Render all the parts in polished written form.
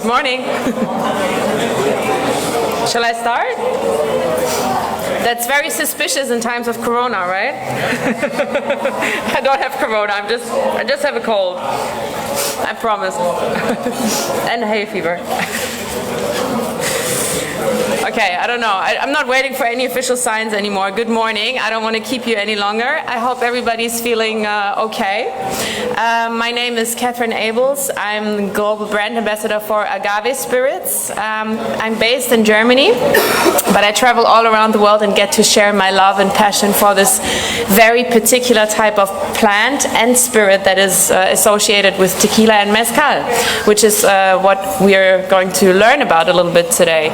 Good morning. Shall I start? That's very suspicious in times of Corona, right? I don't have Corona. I just have a cold. I promise. And hay fever. Okay, I don't know. I'm not waiting for any official signs anymore. Good morning. I don't want to keep you any longer. I hope everybody's feeling okay. My name is Kathrin Abels. I'm Global Brand Ambassador for Agave Spirits. I'm based in Germany, but I travel all around the world and get to share my love and passion for this very particular type of plant and spirit that is associated with tequila and mezcal, which is what we're going to learn about a little bit today.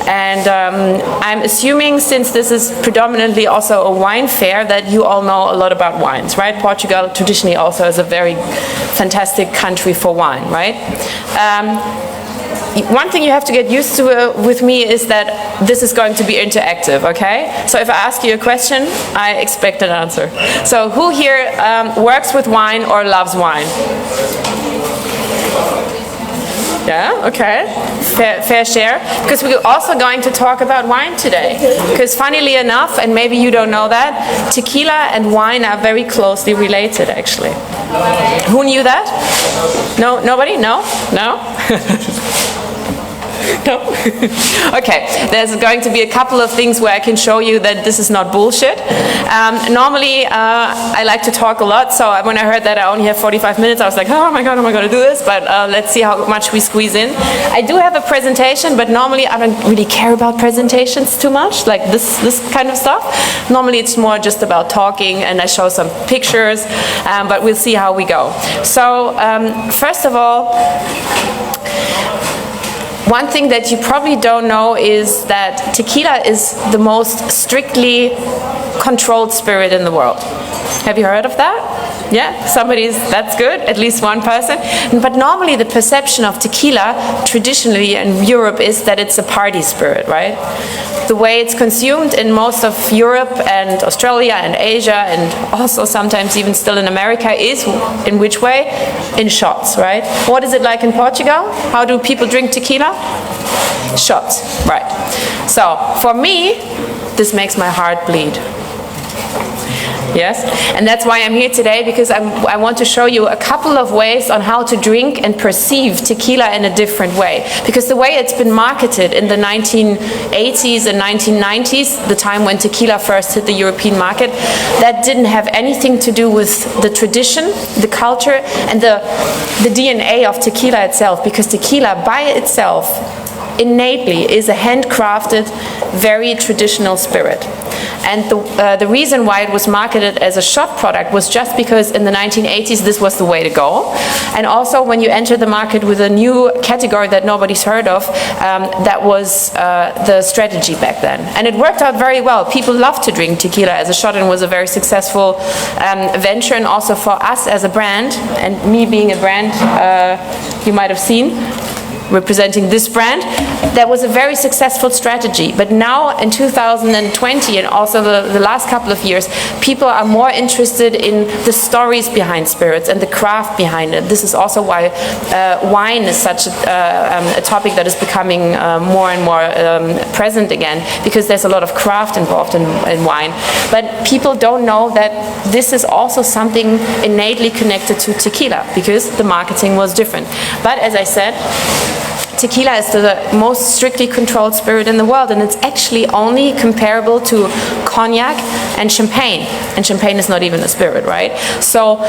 And I'm assuming, since this is predominantly also a wine fair, that you all know a lot about wines, right? Portugal traditionally also is a very fantastic country for wine, right? One thing you have to get used to with me is that this is going to be interactive, okay? So if I ask you a question, I expect an answer. So who here works with wine or loves wine? Yeah, okay. Fair share. Because we're also going to talk about wine today. Because funnily enough, and maybe you don't know that, tequila and wine are very closely related, actually. Who knew that? No? Nobody? No? No? No? Okay, there's going to be a couple of things where I can show you that this is not bullshit. Normally, I like to talk a lot, so when I heard that I only have 45 minutes, I was like, oh my god, am I going to do this? But let's see how much we squeeze in. I do have a presentation, but normally I don't really care about presentations too much, like this kind of stuff. Normally it's more just about talking, and I show some pictures, but we'll see how we go. So, first of all, one thing that you probably don't know is that tequila is the most strictly controlled spirit in the world. Have you heard of that? Yeah, that's good, at least one person. But normally the perception of tequila, traditionally in Europe, is that it's a party spirit, right? The way it's consumed in most of Europe and Australia and Asia, and also sometimes even still in America, is in which way? In shots, right? What is it like in Portugal? How do people drink tequila? Shots, right. So, for me, this makes my heart bleed. Yes, and that's why I'm here today, because I want to show you a couple of ways on how to drink and perceive tequila in a different way. Because the way it's been marketed in the 1980s and 1990s, the time when tequila first hit the European market, that didn't have anything to do with the tradition, the culture, and the DNA of tequila itself. Because tequila by itself innately is a handcrafted, very traditional spirit. And the reason why it was marketed as a shot product was just because in the 1980s this was the way to go. And also when you enter the market with a new category that nobody's heard of, that was the strategy back then. And it worked out very well. People loved to drink tequila as a shot, and was a very successful venture. And also for us as a brand, and me being a brand, you might have seen, representing this brand, that was a very successful strategy. But now in 2020 and also the last couple of years, people are more interested in the stories behind spirits and the craft behind it. This is also why wine is such a topic that is becoming more and more present again, because there's a lot of craft involved in wine. But people don't know that this is also something innately connected to tequila, because the marketing was different. But as I said, tequila is the most strictly controlled spirit in the world, and it's actually only comparable to cognac and champagne. And champagne is not even a spirit, right? So,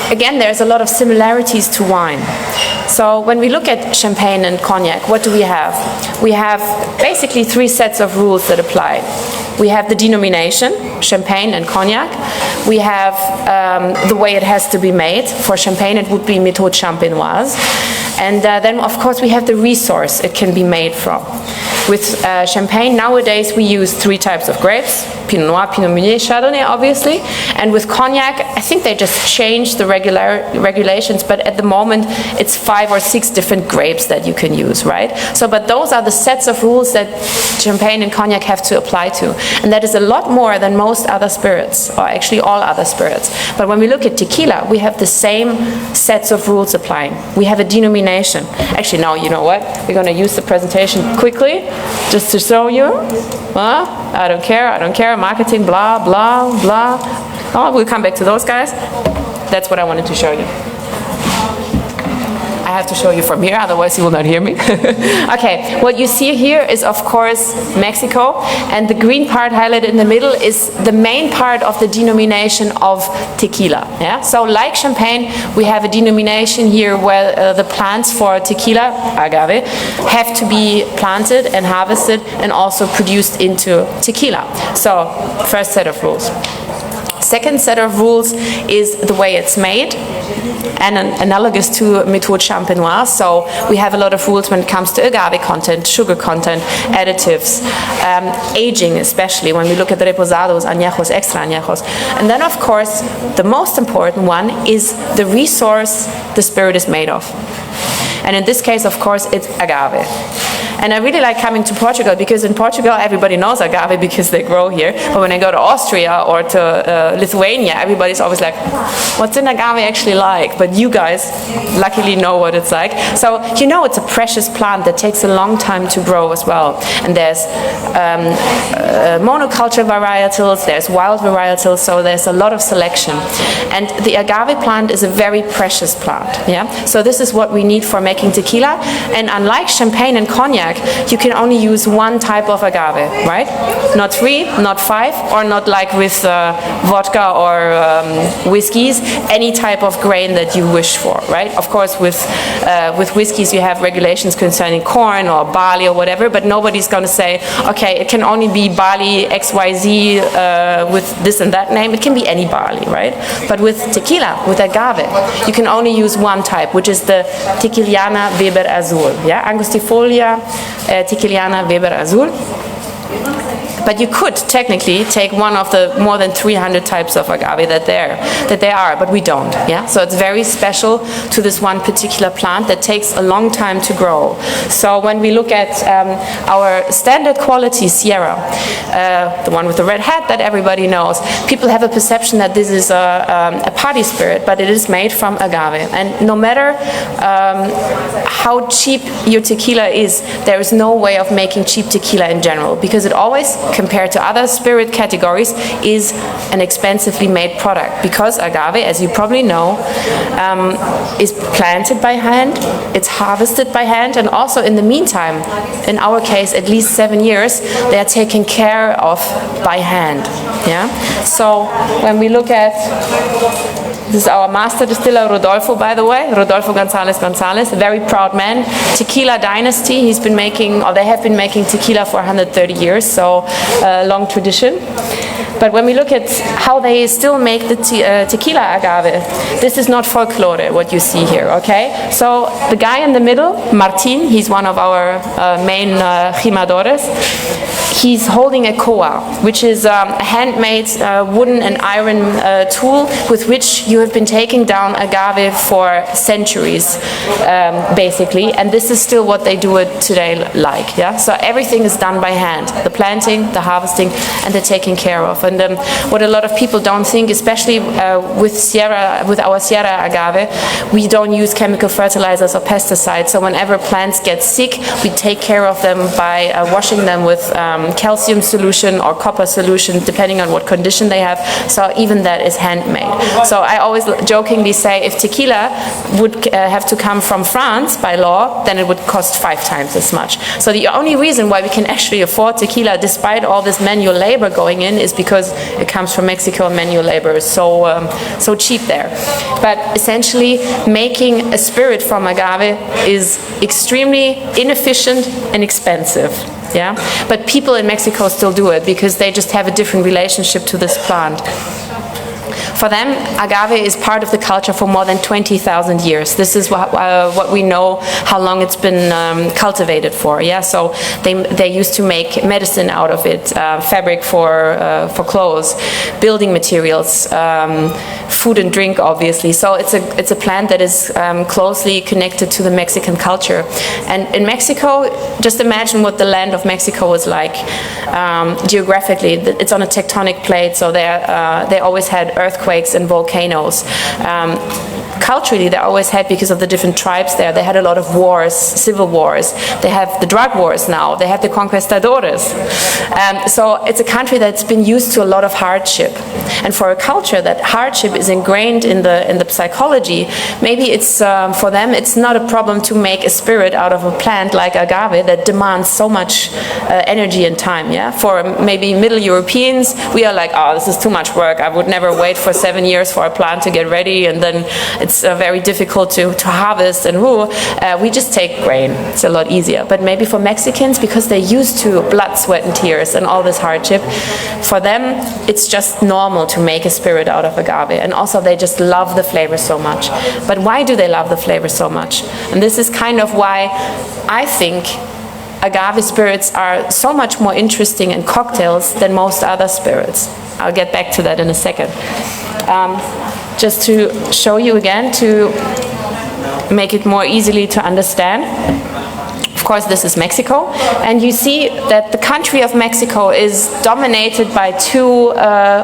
again, there's a lot of similarities to wine. So when we look at champagne and cognac, what do we have? We have basically three sets of rules that apply. We have the denomination, champagne and cognac. We have the way it has to be made. For champagne, it would be méthode champenoise. And then, of course, we have the resource it can be made from. With champagne, nowadays, we use three types of grapes: Pinot Noir, Pinot Meunier, Chardonnay, obviously. And with cognac, I think they just changed the regulations, but at the moment, it's 5 or 6 different grapes that you can use, right? So, but those are the sets of rules that champagne and cognac have to apply to. And that is a lot more than most other spirits, or actually all other spirits. But when we look at tequila, we have the same sets of rules applying. We have a denomination denomination. Actually, no, you know what? We're going to use the presentation quickly just to show you. I don't care, marketing, blah, blah, blah. Oh, we'll come back to those guys. That's what I wanted to show you. I have to show you from here, otherwise you will not hear me. Okay, what you see here is of course Mexico, and the green part highlighted in the middle is the main part of the denomination of tequila. Yeah? So like champagne, we have a denomination here where the plants for tequila, agave, have to be planted and harvested and also produced into tequila. So first set of rules. Second set of rules is the way it's made, and analogous to méthode champenoise. So we have a lot of rules when it comes to agave content, sugar content, additives, aging, especially when we look at the reposados, añejos, extra añejos. And then of course the most important one is the resource the spirit is made of. And in this case, of course, it's agave. And I really like coming to Portugal because in Portugal everybody knows agave because they grow here. But when I go to Austria or to Lithuania, everybody's always like, what's an agave actually like? But you guys luckily know what it's like. So you know it's a precious plant that takes a long time to grow as well. And there's monoculture varietals, there's wild varietals, so there's a lot of selection. And the agave plant is a very precious plant. Yeah. So this is what we need for making tequila. And unlike champagne and cognac, you can only use one type of agave, right? Not 3, not 5, or not like with vodka or whiskeys, any type of grain that you wish for, right? Of course, with whiskeys you have regulations concerning corn or barley or whatever, but nobody's going to say, okay, it can only be barley XYZ with this and that name. It can be any barley, right? But with tequila, with agave, you can only use one type, which is the Tequiliana Weber Azul, yeah? Angustifolia Tequiliana Weber Azul. But you could technically take one of the more than 300 types of agave that there are, but we don't. Yeah, so it's very special to this one particular plant that takes a long time to grow. So when we look at our standard quality Sierra, the one with the red hat that everybody knows, people have a perception that this is a party spirit, but it is made from agave. And no matter how cheap your tequila is, there is no way of making cheap tequila in general, because it always, compared to other spirit categories, is an expensively made product, because agave, as you probably know, is planted by hand, it's harvested by hand, and also in the meantime, in our case at least 7 years, they are taken care of by hand. Yeah. So when we look at, this is our master distiller, Rodolfo, by the way, Rodolfo Gonzalez, a very proud man. Tequila dynasty, he's been making, or they have been making tequila for 130 years, so long tradition. But when we look at how they still make the tequila agave, this is not folklore, what you see here, okay? So the guy in the middle, Martin, he's one of our main jimadores. He's holding a koa, which is a handmade wooden and iron tool with which you have been taking down agave for centuries, basically. And this is still what they do it today like, yeah? So everything is done by hand. The planting, the harvesting, and the taking care of. And what a lot of people don't think, especially with our Sierra agave, we don't use chemical fertilizers or pesticides. So whenever plants get sick, we take care of them by washing them with calcium solution or copper solution, depending on what condition they have. So even that is handmade. So I always jokingly say, if tequila would have to come from France by law, then it would cost 5 times as much. So the only reason why we can actually afford tequila, despite all this manual labor going in, is because it comes from Mexico and manual labor is so cheap there. But essentially, making a spirit from agave is extremely inefficient and expensive. Yeah, but people in Mexico still do it because they just have a different relationship to this plant. For them, agave is part of the culture for more than 20,000 years. This is what we know, how long it's been cultivated for. Yeah, so they used to make medicine out of it, fabric for clothes, building materials, food and drink, obviously. So it's a plant that is closely connected to the Mexican culture. And in Mexico, just imagine what the land of Mexico was like geographically. It's on a tectonic plate, so they always had earthquakes and volcanoes. culturally, they're always had because of the different tribes there. They had a lot of wars, civil wars. They have the drug wars now. They have the conquistadores. So it's a country that's been used to a lot of hardship. And for a culture that hardship is ingrained in the psychology, maybe it's for them it's not a problem to make a spirit out of a plant like agave that demands so much energy and time. Yeah, for maybe Middle Europeans, we are like, oh, this is too much work. I would never wait for 7 years for a plant to get ready, and then it's very difficult to harvest. And we just take grain. It's a lot easier. But maybe for Mexicans, because they're used to blood, sweat, and tears and all this hardship, for them it's just normal to make a spirit out of agave. And also they just love the flavor so much. But why do they love the flavor so much? And this is kind of why I think agave spirits are so much more interesting in cocktails than most other spirits. I'll get back to that in a second. Just to show you again, to make it more easily to understand. Of course, this is Mexico, and you see that the country of Mexico is dominated by two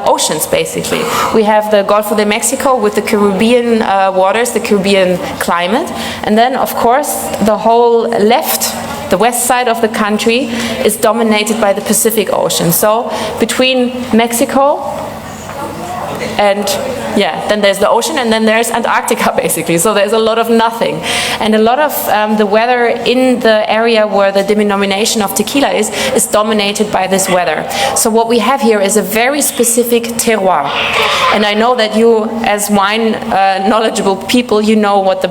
oceans, basically. We have the Gulf de Mexico with the Caribbean waters, the Caribbean climate, and then, of course, the whole left, the west side of the country is dominated by the Pacific Ocean. So between Mexico and then there's the ocean, and then there's Antarctica, basically. So there's a lot of nothing. And a lot of the weather in the area where the denomination of tequila is dominated by this weather. So what we have here is a very specific terroir. And I know that you, as wine knowledgeable people, you know what the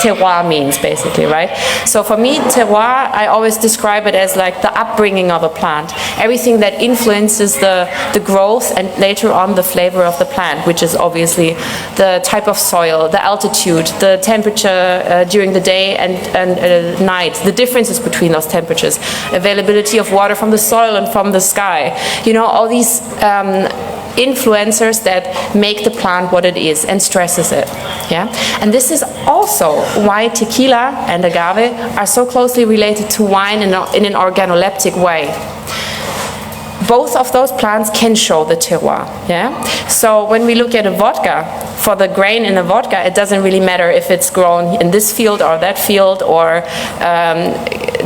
terroir means, basically, right? So for me, terroir, I always describe it as like the upbringing of a plant. Everything that influences the growth and later on the flavor of the plant, which is obviously the type of soil, the altitude, the temperature during the day and night, the differences between those temperatures, availability of water from the soil and from the sky. You know, all these influencers that make the plant what it is and stresses it. Yeah, and this is also why tequila and agave are so closely related to wine in an organoleptic way. Both of those plants can show the terroir. Yeah? So when we look at a vodka, for the grain in a vodka, it doesn't really matter if it's grown in this field or that field or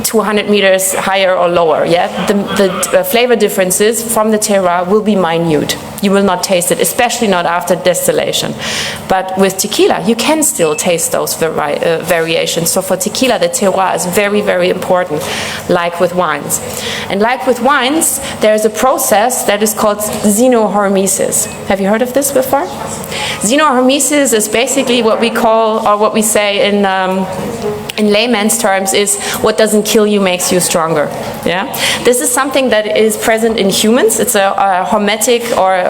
200 meters higher or lower. Yeah? The flavor differences from the terroir will be minute. You will not taste it, especially not after distillation. But with tequila, you can still taste those variations. So for tequila, the terroir is very, very important, like with wines. And like with wines, there's a process that is called xenohormesis. Have you heard of this before? Xenohormesis is basically what we call, or what we say in layman's terms, is what doesn't kill you makes you stronger. Yeah, this is something that is present in humans. It's a hormetic or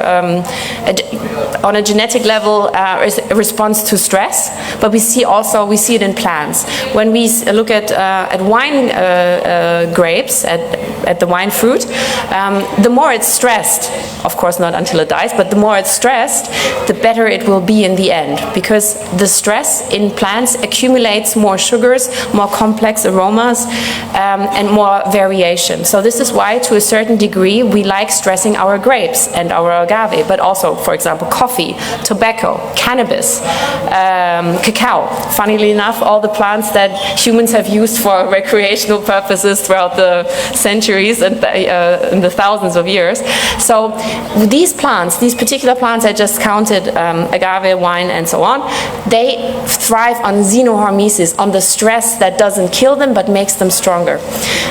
on a genetic level a response to stress, but we see it in plants. When we look at wine grapes, at the wine fruit, the more it's stressed, of course not until it dies, but the more it's stressed, the better it will be in the end, because the stress in plants accumulates more sugars, more complex aromas, and more variation. So this is why, to a certain degree, we like stressing our grapes and our agave, but also, for example, coffee, tobacco, cannabis, cacao. Funnily enough, all the plants that humans have used for recreational purposes throughout the centuries and the thousands of years. So these plants, these particular plants I just counted, agave, wine, and so on, they thrive on xenohormesis, on the stress that doesn't kill them but makes them stronger.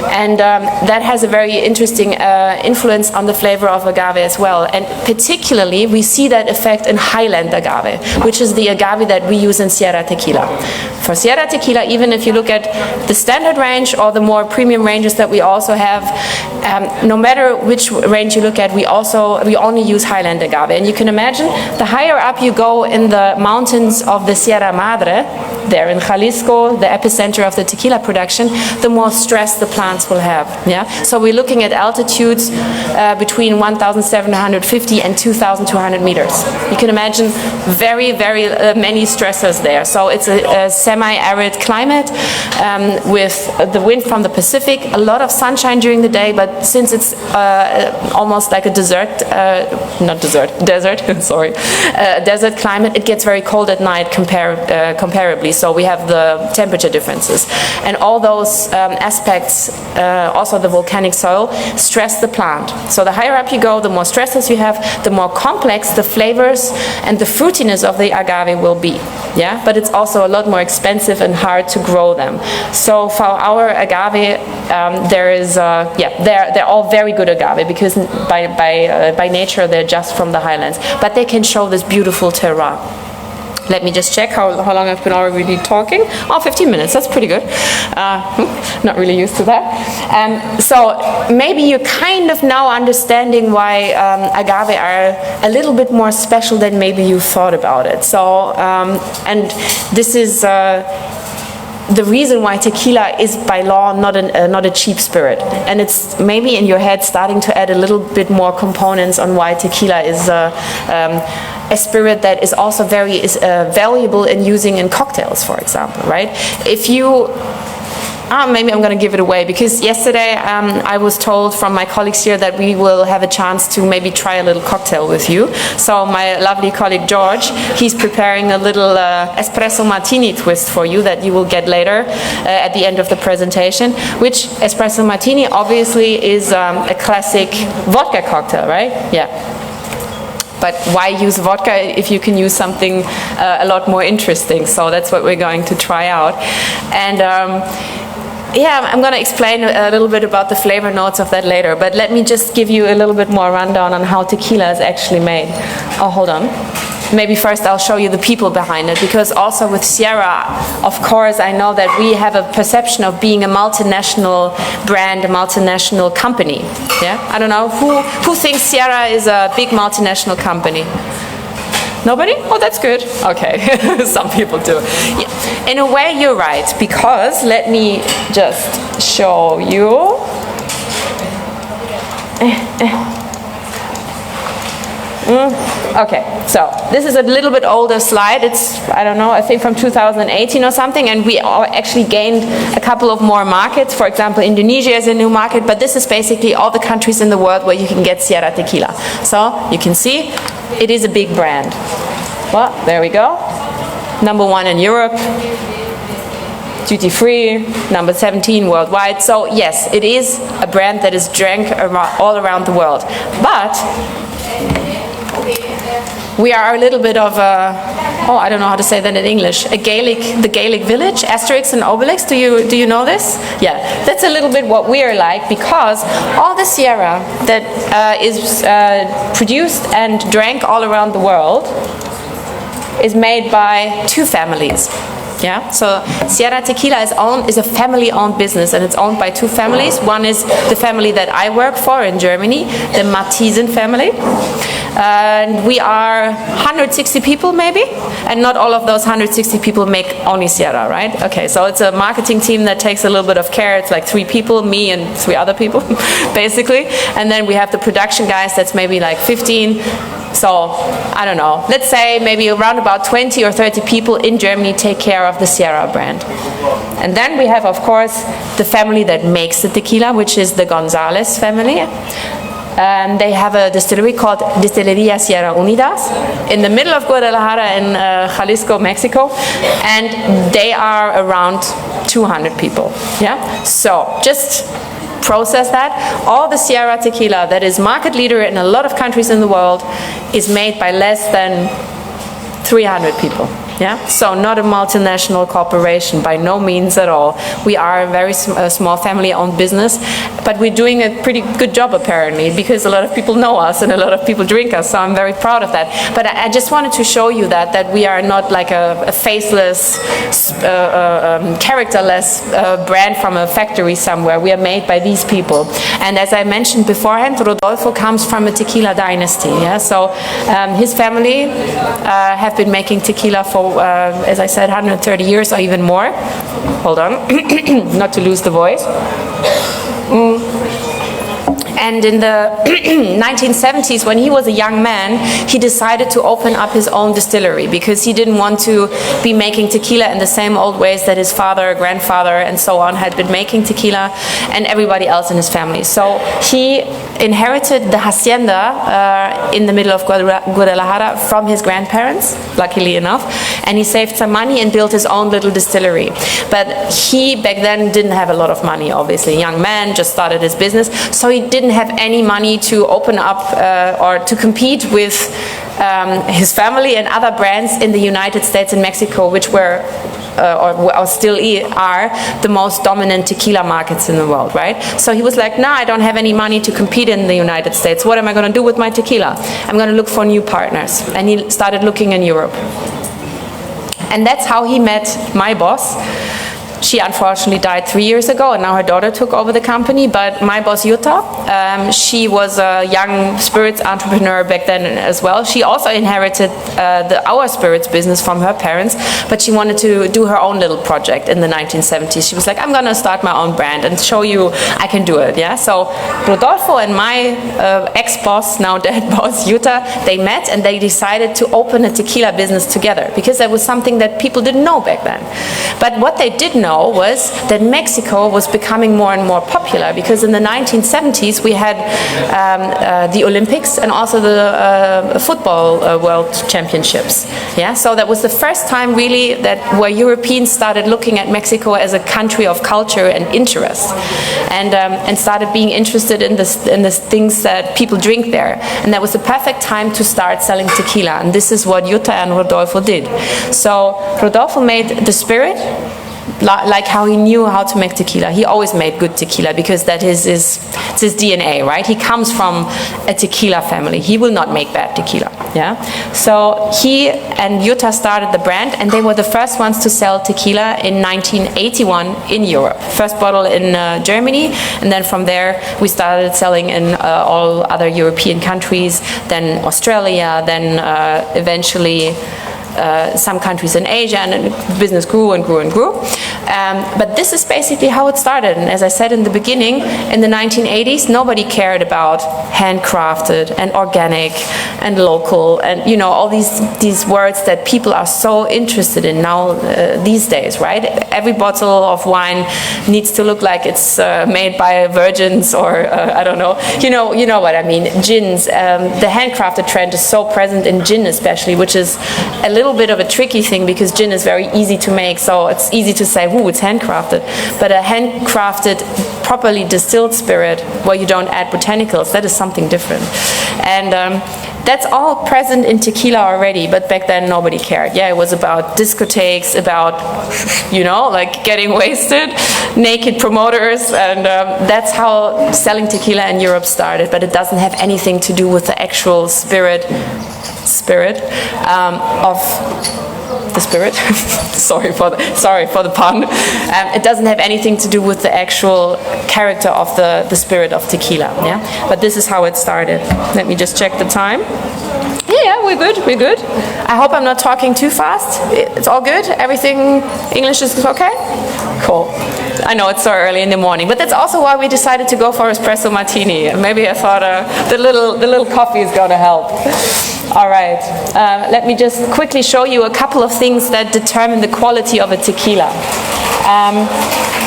And that has a very interesting influence on the flavor of agave as well. And particularly, we see that effect in highland agave, which is the agave that we use in Sierra tequila. For Sierra tequila, even if you look at the standard range or the more premium ranges that we also have, no matter which range you look at, we only use highland agave. And you can imagine, the higher up you go in the mountains of the Sierra Madre, there in Jalisco, the epicenter of the tequila production, the more stress the plants will have. Yeah? So we're looking at altitudes between 1,750 and 2,200 meters. You can imagine very, very many stressors there. So it's a semi-arid climate with the wind from the Pacific, a lot of sunshine during the day, but since it's almost like a desert, sorry, desert climate, it gets very cold at night comparably. So we have the temperature differences. And all those aspects, also the volcanic soil, stress the plant. So the higher up you go, the more stressors you have, the more complex the flavors and the fruitiness of the agave will be. Yeah, but it's also a lot more expensive and hard to grow them. So for our agave, there is they're all very good agave because by nature they're just from the highlands, but they can show this beautiful terroir. Let me just check how long I've been already talking. Oh, 15 minutes, that's pretty good. Not really used to that. So maybe you're kind of now understanding why agave are a little bit more special than maybe you thought about it. So, and this is the reason why tequila is by law not a cheap spirit. And it's maybe in your head starting to add a little bit more components on why tequila is a spirit that is also very valuable in using in cocktails, for example, right? If you maybe I'm going to give it away because yesterday I was told from my colleagues here that we will have a chance to maybe try a little cocktail with you. So my lovely colleague George, he's preparing a little espresso martini twist for you that you will get later at the end of the presentation, which espresso martini obviously is a classic vodka cocktail, right? Yeah. But why use vodka if you can use something a lot more interesting? So that's what we're going to try out. And yeah, I'm going to explain a little bit about the flavor notes of that later, but let me just give you a little bit more rundown on how tequila is actually made. Oh, hold on. Maybe first I'll show you the people behind it, because also with Sierra, of course, I know that we have a perception of being a multinational brand, a multinational company. Yeah, I don't know, who thinks Sierra is a big multinational company? Nobody? Oh, that's good. Okay, some people do. Yeah. In a way, you're right, because let me just show you. Okay, so this is a little bit older slide. It's, I don't know, I think from 2018 or something, and we actually gained a couple of more markets. For example, Indonesia is a new market, but this is basically all the countries in the world where you can get Sierra tequila. So you can see it is a big brand. Well, there we go. #1 in Europe, duty free, number 17 worldwide. So yes, it is a brand that is drank all around the world. But we are a little bit of a, oh, I don't know how to say that in English, the Gaelic village, Asterix and Obelix. Do you know this? Yeah, that's a little bit what we are like, because all the Sierra that is produced and drank all around the world is made by two families. Yeah, so Sierra Tequila is a family-owned business, and it's owned by two families. One is the family that I work for in Germany, the Matthiesen family. And we are 160 people maybe, and not all of those 160 people make only Sierra, right? Okay, so it's a marketing team that takes a little bit of care. It's like 3 people, me and 3 other people, basically. And then we have the production guys, that's maybe like 15. So, I don't know, let's say maybe around about 20 or 30 people in Germany take care of the Sierra brand. And then we have, of course, the family that makes the tequila, which is the Gonzalez family. They have a distillery called Distillería Sierra Unidas in the middle of Guadalajara in Jalisco, Mexico, and they are around 200 people. Yeah, so just process that. All the Sierra tequila that is market leader in a lot of countries in the world is made by less than 300 people. Yeah, so not a multinational corporation, by no means at all. We are a very small family-owned business, but we're doing a pretty good job apparently, because a lot of people know us and a lot of people drink us, so I'm very proud of that. But I just wanted to show you that we are not like a faceless, characterless brand from a factory somewhere. We are made by these people. And as I mentioned beforehand, Rodolfo comes from a tequila dynasty. Yeah, so his family have been making tequila for as I said, 130 years or even more. Hold on, not to lose the voice. And in the 1970s, when he was a young man, he decided to open up his own distillery because he didn't want to be making tequila in the same old ways that his father, grandfather, and so on had been making tequila, and everybody else in his family. So he inherited the hacienda in the middle of Guadalajara from his grandparents, luckily enough, and he saved some money and built his own little distillery. But he back then didn't have a lot of money, obviously. Young man, just started his business, so he didn't have any money to open up or to compete with his family and other brands in the United States and Mexico, which were or still are the most dominant tequila markets in the world, right? So he was like, nah, I don't have any money to compete in the United States. What am I going to do with my tequila? I'm going to look for new partners. And he started looking in Europe. And that's how he met my boss. She unfortunately died 3 years ago, and now her daughter took over the company. But my boss, Jutta, she was a young spirits entrepreneur back then as well. She also inherited our spirits business from her parents, but she wanted to do her own little project in the 1970s. She was like, I'm going to start my own brand and show you I can do it. Yeah. So Rodolfo and my ex-boss, now dead boss, Jutta, they met and they decided to open a tequila business together because that was something that people didn't know back then. But what they did know was that Mexico was becoming more and more popular because in the 1970s we had the Olympics and also the football world championships. Yeah, so that was the first time really that where Europeans started looking at Mexico as a country of culture and interest, and started being interested in the things that people drink there. And that was the perfect time to start selling tequila. And this is what Jutta and Rodolfo did. So Rodolfo made the spirit, like how he knew how to make tequila. He always made good tequila because that is his DNA, right? He comes from a tequila family. He will not make bad tequila, yeah? So he and Jutta started the brand, and they were the first ones to sell tequila in 1981 in Europe. First bottle in Germany, and then from there we started selling in all other European countries, then Australia, then eventually some countries in Asia, and the business grew and grew and grew. But this is basically how it started. And as I said in the beginning, in the 1980s, nobody cared about handcrafted and organic and local and, you know, all these words that people are so interested in now these days, right? Every bottle of wine needs to look like it's made by virgins or I don't know. You know what I mean. Gins. The handcrafted trend is so present in gin especially, which is a little bit of a tricky thing because gin is very easy to make, so it's easy to say, ooh, it's handcrafted. But a handcrafted, properly distilled spirit where you don't add botanicals, that is something different. And that's all present in tequila already, but back then nobody cared. Yeah, it was about discotheques, about, you know, like getting wasted, naked promoters, and that's how selling tequila in Europe started. But it doesn't have anything to do with the actual spirit of the spirit. sorry for the pun. It doesn't have anything to do with the actual character of the spirit of tequila. Yeah, but this is how it started. Let me just check the time. Yeah, we're good. I hope I'm not talking too fast. It's all good. Everything English is okay. Cool. I know it's so early in the morning, but that's also why we decided to go for espresso martini. Maybe I thought the little coffee is going to help. All right. Let me just quickly show you a couple of things that determine the quality of a tequila.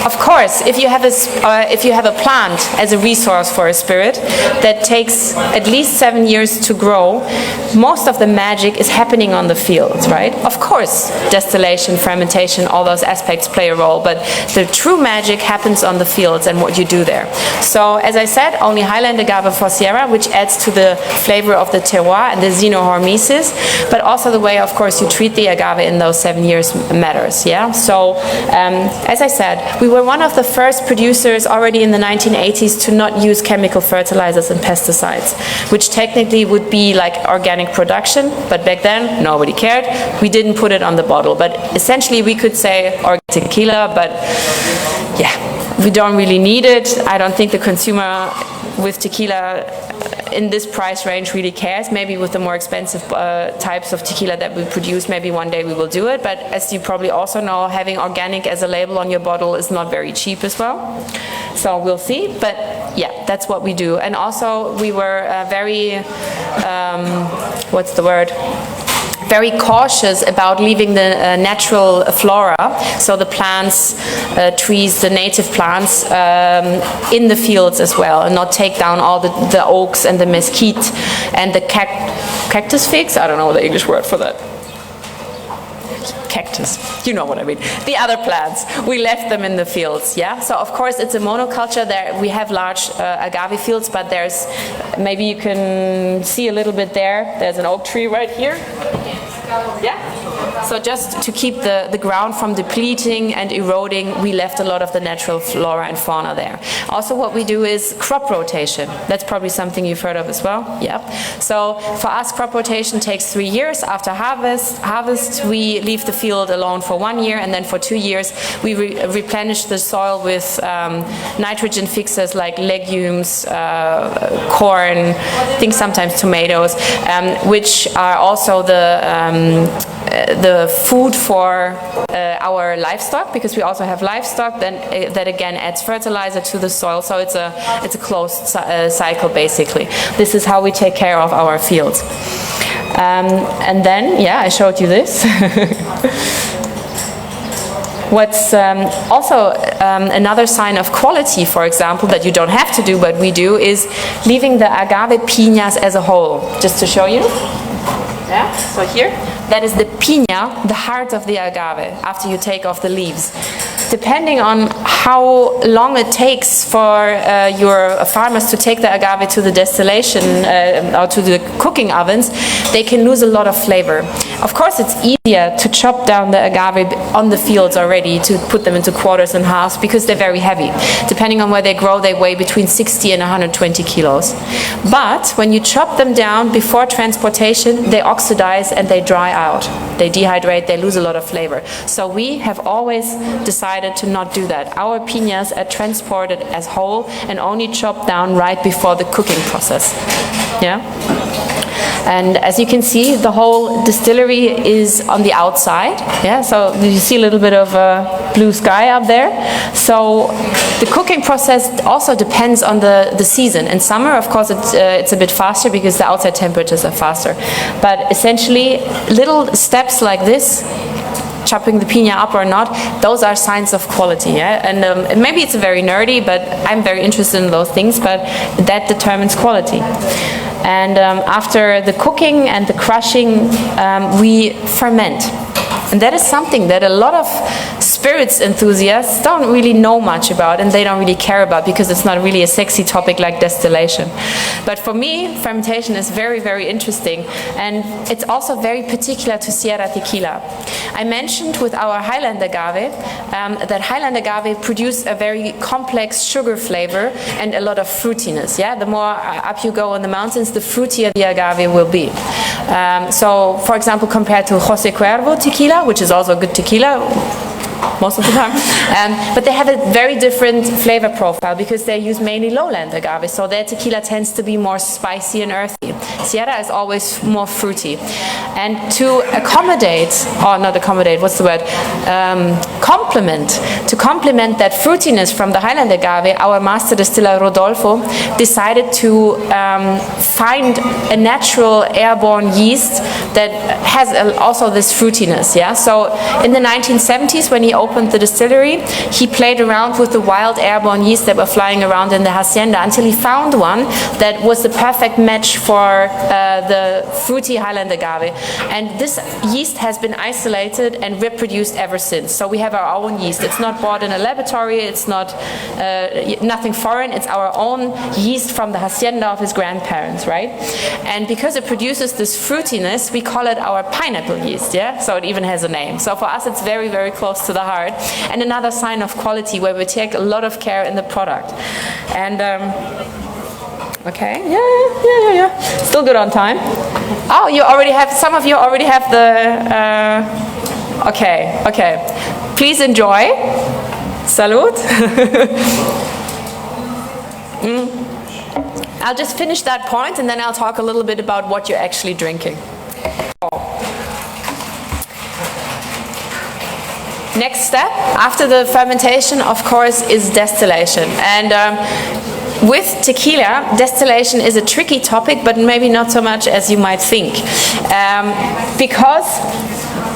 Of course, if you have a plant as a resource for a spirit that takes at least 7 years to grow, most of the magic is happening on the fields, right? Of course, distillation, fermentation, all those aspects play a role, but the true magic happens on the fields and what you do there. So, as I said, only highland agave for Sierra, which adds to the flavor of the terroir and the xenohormesis, but also the way, of course, you treat the agave in those 7 years matters, yeah? So, as I said, we were one of the first producers already in the 1980s to not use chemical fertilizers and pesticides, which technically would be like organic production, but back then nobody cared. We didn't put it on the bottle, but essentially we could say organic tequila, but yeah, we don't really need it. I don't think the consumer with tequila in this price range really cares. Maybe with the more expensive types of tequila that we produce, maybe one day we will do it. But as you probably also know, having organic as a label on your bottle is not very cheap as well. So we'll see. But yeah, that's what we do. And also we were very, what's the word? Very cautious about leaving the natural flora, so the plants, trees, the native plants in the fields as well, and not take down all the oaks and the mesquite and the cactus figs. I don't know the English word for that. Cactus, you know what I mean. The other plants, we left them in the fields, yeah? So of course it's a monoculture. There we have large agave fields, but there's, maybe you can see a little bit there, there's an oak tree right here. Yeah? So just to keep the ground from depleting and eroding, we left a lot of the natural flora and fauna there. Also what we do is crop rotation. That's probably something you've heard of as well. Yeah. So for us, crop rotation takes 3 years. After harvest, we leave the field alone for 1 year, and then for 2 years we replenish the soil with nitrogen fixers like legumes, corn, I think sometimes tomatoes, which are also the food for our livestock, because we also have livestock that again adds fertilizer to the soil. So it's a closed cycle basically. This is how we take care of our fields. And then, yeah, I showed you this. What's also another sign of quality, for example, that you don't have to do but we do, is leaving the agave piñas as a whole. Just to show you. Yeah, so here, that is the piña, the heart of the agave, after you take off the leaves. Depending on how long it takes for your farmers to take the agave to the distillation or to the cooking ovens, they can lose a lot of flavor. Of course, it's easier to chop down the agave on the fields already, to put them into quarters and halves, because they're very heavy. Depending on where they grow, they weigh between 60 and 120 kilos. But when you chop them down before transportation, they oxidize and they dry out. They dehydrate, they lose a lot of flavor. So we have always decided to not do that. Our piñas are transported as whole and only chopped down right before the cooking process. Yeah? And as you can see, the whole distillery is on the outside. Yeah, so you see a little bit of blue sky up there. So the cooking process also depends on the season. In summer, of course, it's a bit faster because the outside temperatures are faster. But essentially, little steps like this, chopping the piña up or not, those are signs of quality. Yeah? And maybe it's very nerdy, but I'm very interested in those things, but that determines quality. And after the cooking and the crushing, we ferment. And that is something that a lot of spirits enthusiasts don't really know much about, and they don't really care about, because it's not really a sexy topic like distillation. But for me, fermentation is very, very interesting, and it's also very particular to Sierra tequila. I mentioned with our Highland agave that Highland agave produce a very complex sugar flavor and a lot of fruitiness. Yeah, the more up you go in the mountains, the fruitier the agave will be. So, for example, compared to José Cuervo tequila, which is also a good tequila most of the time, but they have a very different flavor profile because they use mainly lowland agave, so their tequila tends to be more spicy and earthy. Sierra is always more fruity. And to accommodate, or not accommodate, what's the word? To complement that fruitiness from the Highland agave, our master distiller Rodolfo decided to find a natural airborne yeast that has also this fruitiness. Yeah. So in the 1970s, when he opened the distillery, he played around with the wild airborne yeast that were flying around in the hacienda until he found one that was the perfect match for the fruity Highland agave. And this yeast has been isolated and reproduced ever since. So we have our own yeast. It's not bought in a laboratory. It's not nothing foreign. It's our own yeast from the hacienda of his grandparents, right? And because it produces this fruitiness, we call it our pineapple yeast. Yeah. So it even has a name. So for us, it's very, very close to the heart, and another sign of quality where we take a lot of care in the product. And okay, yeah. Still good on time. Oh, you already have, some of you already have the, okay. Please enjoy. Salud. I'll just finish that point and then I'll talk a little bit about what you're actually drinking. Next step after the fermentation, of course, is distillation. And with tequila, distillation is a tricky topic, but maybe not so much as you might think. Because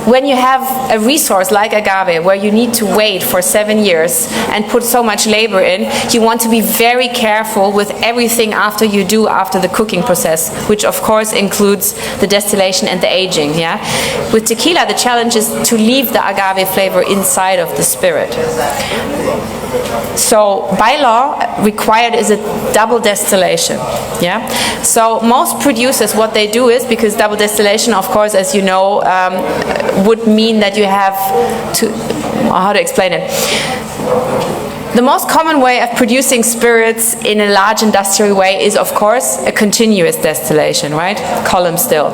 when you have a resource like agave, where you need to wait for 7 years and put so much labor in, you want to be very careful with everything after you do after the cooking process, which of course includes the distillation and the aging. Yeah. With tequila, the challenge is to leave the agave flavor inside of the spirit. So by law, required is a double distillation. Yeah. So most producers, what they do is, because double distillation, of course, as you know, would mean that you have to, how to explain it? The most common way of producing spirits in a large industrial way is, of course, a continuous distillation, right? Column still.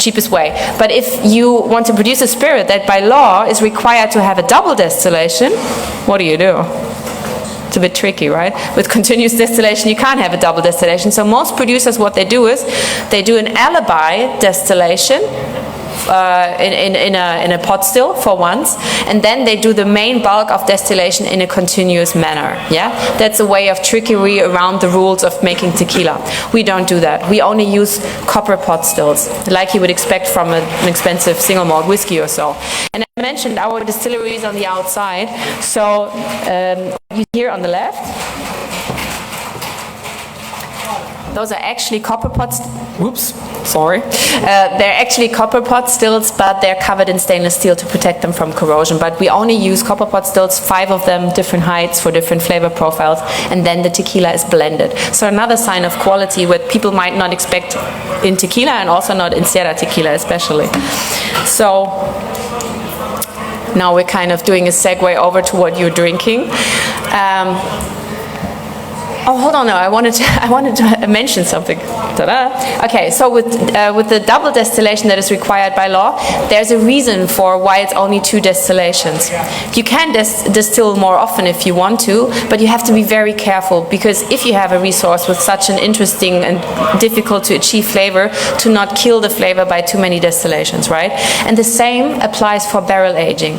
Cheapest way. But if you want to produce a spirit that by law is required to have a double distillation, what do? It's a bit tricky, right? With continuous distillation, you can't have a double distillation. So most producers, what they do is they do an alibi distillation in a pot still for once, and then they do the main bulk of distillation in a continuous manner. Yeah, that's a way of trickery around the rules of making tequila. We don't do that. We only use copper pot stills, like you would expect from an expensive single malt whiskey or so. And I mentioned our distillery is on the outside, so you here on the left. Those are actually copper pots. Whoops, sorry. They're actually copper pot stills, but they're covered in stainless steel to protect them from corrosion. But we only use copper pot stills, 5 of them, different heights for different flavor profiles, and then the tequila is blended. So another sign of quality, what people might not expect in tequila, and also not in Sierra tequila especially. So now we're kind of doing a segue over to what you're drinking. Oh, hold on! No, I wanted to mention something. Ta-da! Okay, so with the double distillation that is required by law, there's a reason for why it's only 2 distillations. You can distill more often if you want to, but you have to be very careful, because if you have a resource with such an interesting and difficult to achieve flavor, to not kill the flavor by too many distillations, right? And the same applies for barrel aging.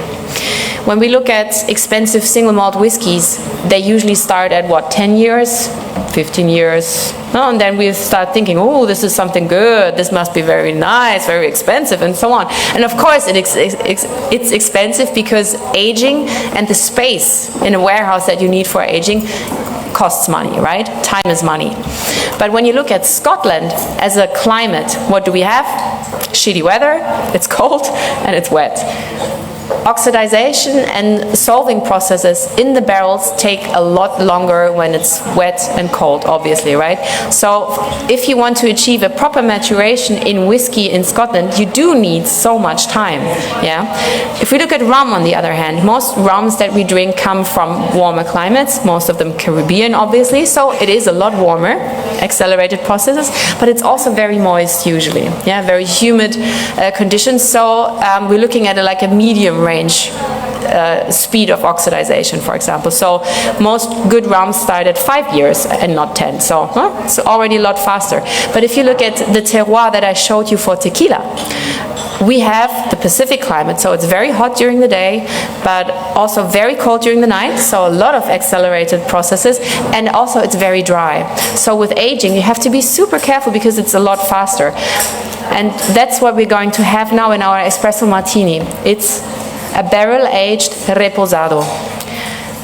When we look at expensive single malt whiskies, they usually start at what, 10 years, 15 years? Oh, and then we start thinking, oh, this is something good, this must be very nice, very expensive, and so on. And of course it's expensive because aging and the space in a warehouse that you need for aging costs money, right? Time is money. But when you look at Scotland as a climate, what do we have? Shitty weather, it's cold, and it's wet. Oxidization and solving processes in the barrels take a lot longer when it's wet and cold, obviously, right? So if you want to achieve a proper maturation in whiskey in Scotland, you do need so much time, yeah? If we look at rum, on the other hand, most rums that we drink come from warmer climates, most of them Caribbean, obviously, so it is a lot warmer, accelerated processes, but it's also very moist usually, yeah, very humid conditions, so we're looking at like a medium range speed of oxidization, for example. So most good rums start at 5 years and not 10. So it's already a lot faster. But if you look at the terroir that I showed you for tequila, we have the Pacific climate, so it's very hot during the day, but also very cold during the night, so a lot of accelerated processes, and also it's very dry. So with aging, you have to be super careful because it's a lot faster. And that's what we're going to have now in our espresso martini. It's a barrel-aged reposado.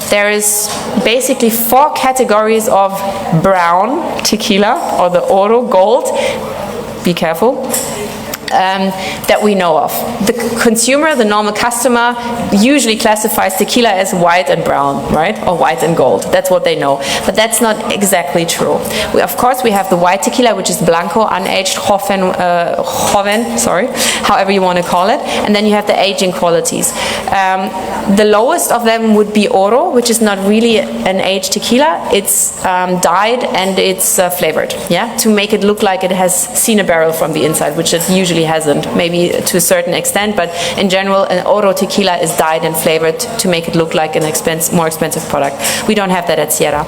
There is basically 4 categories of brown tequila, or the oro, gold, be careful, that we know of. The consumer, the normal customer, usually classifies tequila as white and brown, right? Or white and gold. That's what they know. But that's not exactly true. Of course, we have the white tequila, which is blanco, unaged, joven, sorry, however you want to call it. And then you have the aging qualities. The lowest of them would be oro, which is not really an aged tequila. It's dyed and it's flavored, yeah, to make it look like it has seen a barrel from the inside, which it usually actually hasn't. Maybe to a certain extent, but in general, an oro tequila is dyed and flavored to make it look like an more expensive product. We don't have that at Sierra.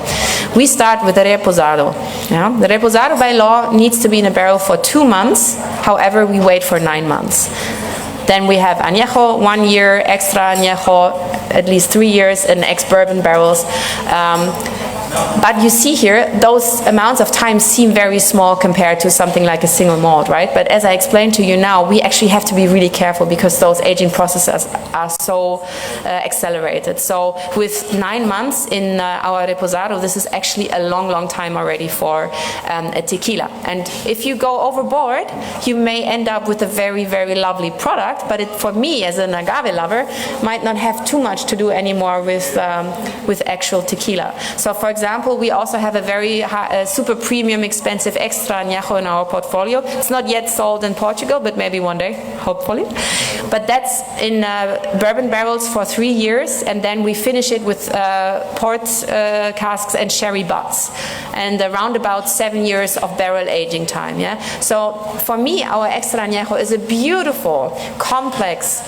We start with the reposado. Yeah? The reposado by law needs to be in a barrel for 2 months. However, we wait for 9 months. Then we have añejo, 1 year, extra añejo, at least 3 years in ex-bourbon barrels. But you see here, those amounts of time seem very small compared to something like a single malt, right? But as I explained to you now, we actually have to be really careful because those aging processes are so accelerated. So with 9 months in our reposado, this is actually a long, long time already for a tequila. And if you go overboard, you may end up with a very, very lovely product, but it, for me as an agave lover, might not have too much to do anymore with actual tequila. So for example, we also have a very high, super premium, expensive extra añejo in our portfolio. It's not yet sold in Portugal, but maybe one day, hopefully. But that's in bourbon barrels for 3 years, and then we finish it with port casks and sherry butts, and around about 7 years of barrel aging time. Yeah. So for me, our extra añejo is a beautiful, complex,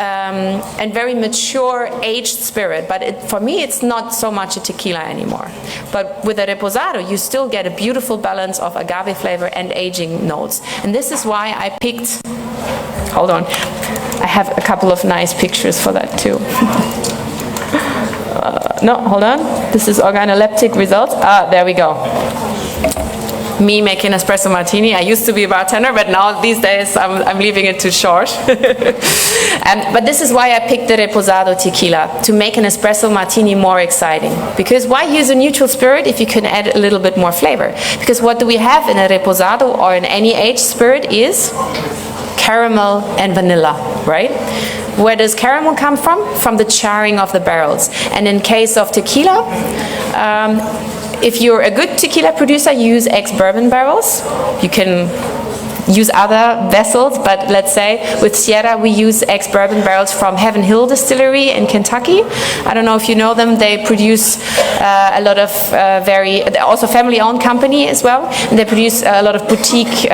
and very mature aged spirit, but for me it's not so much a tequila anymore. But with a reposado you still get a beautiful balance of agave flavor and aging notes, and this is why I picked, hold on, I have a couple of nice pictures for that too. No, hold on, this is organoleptic results. There we go. Me making espresso martini. I used to be a bartender, but now these days I'm leaving it too short. But this is why I picked the reposado tequila, to make an espresso martini more exciting. Because why use a neutral spirit if you can add a little bit more flavor? Because what do we have in a reposado or in any aged spirit is caramel and vanilla, right? Where does caramel come from? From the charring of the barrels. And in case of tequila, if you're a good tequila producer, you use ex-bourbon barrels. You can use other vessels, but let's say with Sierra we use ex-bourbon barrels from Heaven Hill Distillery in Kentucky. I don't know if you know them. They produce a lot of they're also family-owned company as well, and they produce a lot of boutique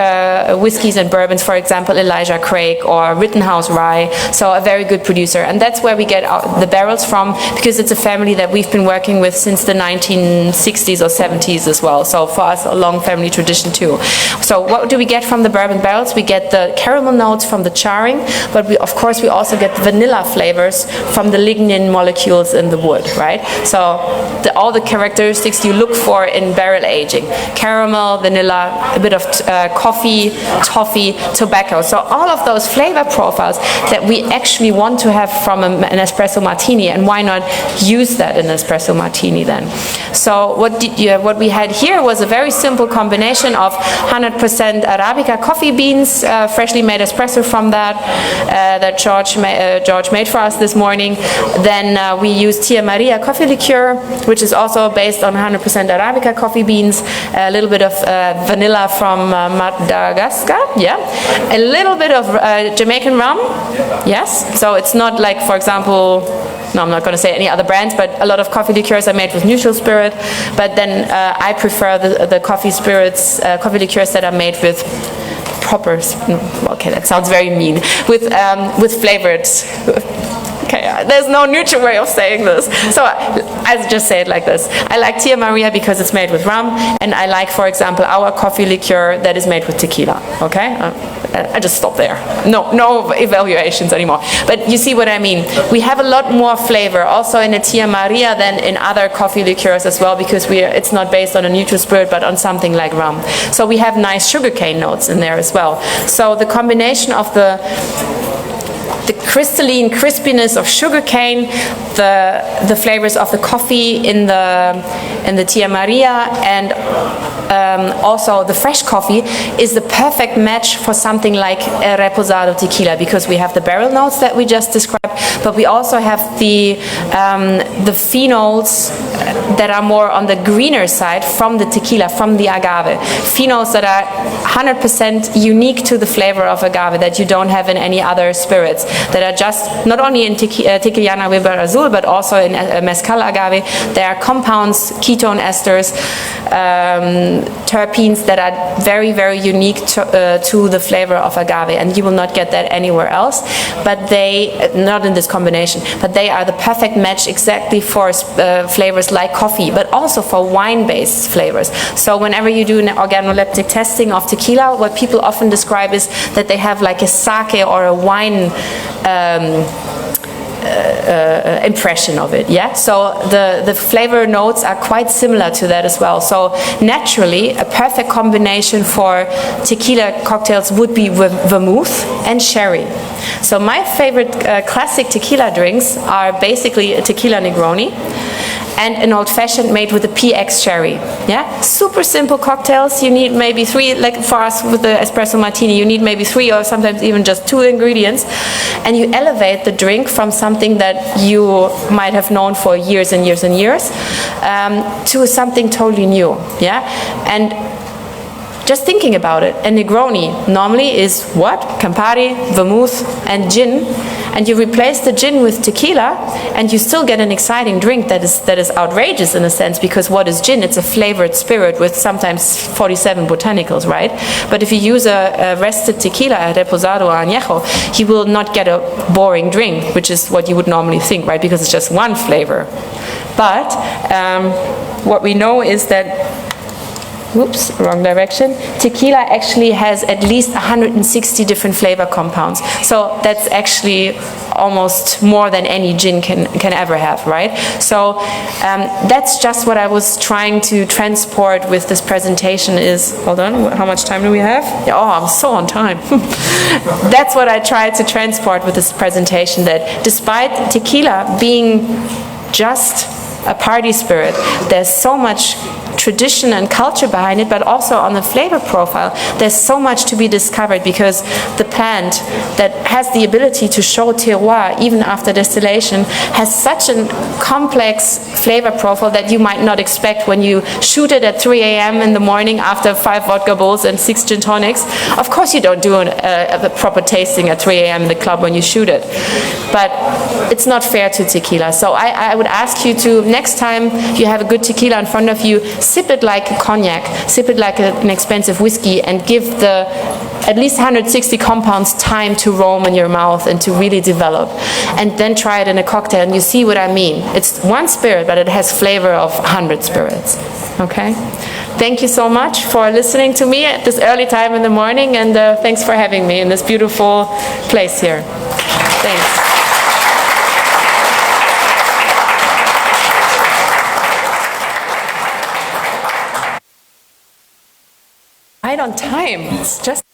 whiskeys and bourbons, for example Elijah Craig or Rittenhouse Rye, so a very good producer, and that's where we get the barrels from, because it's a family that we've been working with since the 1960s or 70s as well, so for us a long family tradition too. So what do we get from the bourbon barrels? We get the caramel notes from the charring, but we also get vanilla flavors from the lignin molecules in the wood, right? So all the characteristics you look for in barrel aging: caramel, vanilla, a bit of coffee, toffee, tobacco. So all of those flavor profiles that we actually want to have from an espresso martini, and why not use that in an espresso martini then? So what we had here was a very simple combination of 100% Arabica coffee beans, freshly made espresso from that George made for us this morning. Then we used Tia Maria coffee liqueur, which is also based on 100% Arabica coffee beans, a little bit of vanilla from Madagascar, yeah, a little bit of Jamaican rum, yes, so it's not like, for example, no, I'm not going to say any other brands, but a lot of coffee liqueurs are made with neutral spirit, but then I prefer the coffee liqueurs that are made with proper, okay, that sounds very mean, with flavored. Okay, there's no neutral way of saying this. So I just say it like this. I like Tia Maria because it's made with rum, and I like, for example, our coffee liqueur that is made with tequila. Okay? I just stop there. No evaluations anymore. But you see what I mean. We have a lot more flavor also in a Tia Maria than in other coffee liqueurs as well, because it's not based on a neutral spirit but on something like rum. So we have nice sugarcane notes in there as well. So the combination of the crystalline crispiness of sugarcane, the flavors of the coffee in the Tia Maria, and also the fresh coffee is the perfect match for something like a reposado tequila, because we have the barrel notes that we just described, but we also have the phenols that are more on the greener side from the tequila, from the agave. Phenols that are 100% unique to the flavor of agave that you don't have in any other spirits, that are just not only in Tequilana Weber Azul but also in mezcal agave. There are compounds, ketone esters, terpenes that are very, very unique to the flavor of agave, and you will not get that anywhere else. But they, not in this combination, but they are the perfect match exactly for flavors like coffee, but also for wine-based flavors. So whenever you do an organoleptic testing of tequila, what people often describe is that they have like a sake or a wine impression of it, yeah? So the flavor notes are quite similar to that as well. So naturally, a perfect combination for tequila cocktails would be vermouth and sherry. So my favorite classic tequila drinks are basically a tequila Negroni and an old-fashioned made with a PX sherry. Yeah, super simple cocktails. You need maybe 3, like for us with the espresso martini, you need maybe 3 or sometimes even just 2 ingredients, and you elevate the drink from something that you might have known for years and years and years to something totally new. Yeah, and just thinking about it, a Negroni normally is what? Campari, vermouth, and gin, and you replace the gin with tequila, and you still get an exciting drink that is outrageous in a sense, because what is gin? It's a flavored spirit with sometimes 47 botanicals, right? But if you use a rested tequila, a reposado or añejo, you will not get a boring drink, which is what you would normally think, right? Because it's just one flavor. But what we know is that, whoops, wrong direction. Tequila actually has at least 160 different flavor compounds. So that's actually almost more than any gin can ever have, right? So that's just what I was trying to transport with this presentation is, hold on, how much time do we have? Oh, I'm so on time. That's what I tried to transport with this presentation, that despite tequila being just a party spirit, there's so much tradition and culture behind it, but also on the flavor profile, there's so much to be discovered, because the plant that has the ability to show terroir even after distillation has such a complex flavor profile that you might not expect when you shoot it at 3 a.m. in the morning after 5 vodka bowls and 6 gin tonics. Of course you don't do a proper tasting at 3 a.m. in the club when you shoot it, but it's not fair to tequila. So I would ask you to, next time you have a good tequila in front of you, sip it like a cognac, sip it like an expensive whiskey, and give the at least 160 compounds time to roam in your mouth and to really develop. And then try it in a cocktail and you see what I mean. It's one spirit, but it has flavor of 100 spirits. Okay? Thank you so much for listening to me at this early time in the morning, and thanks for having me in this beautiful place here. Thanks. Right on time. It's just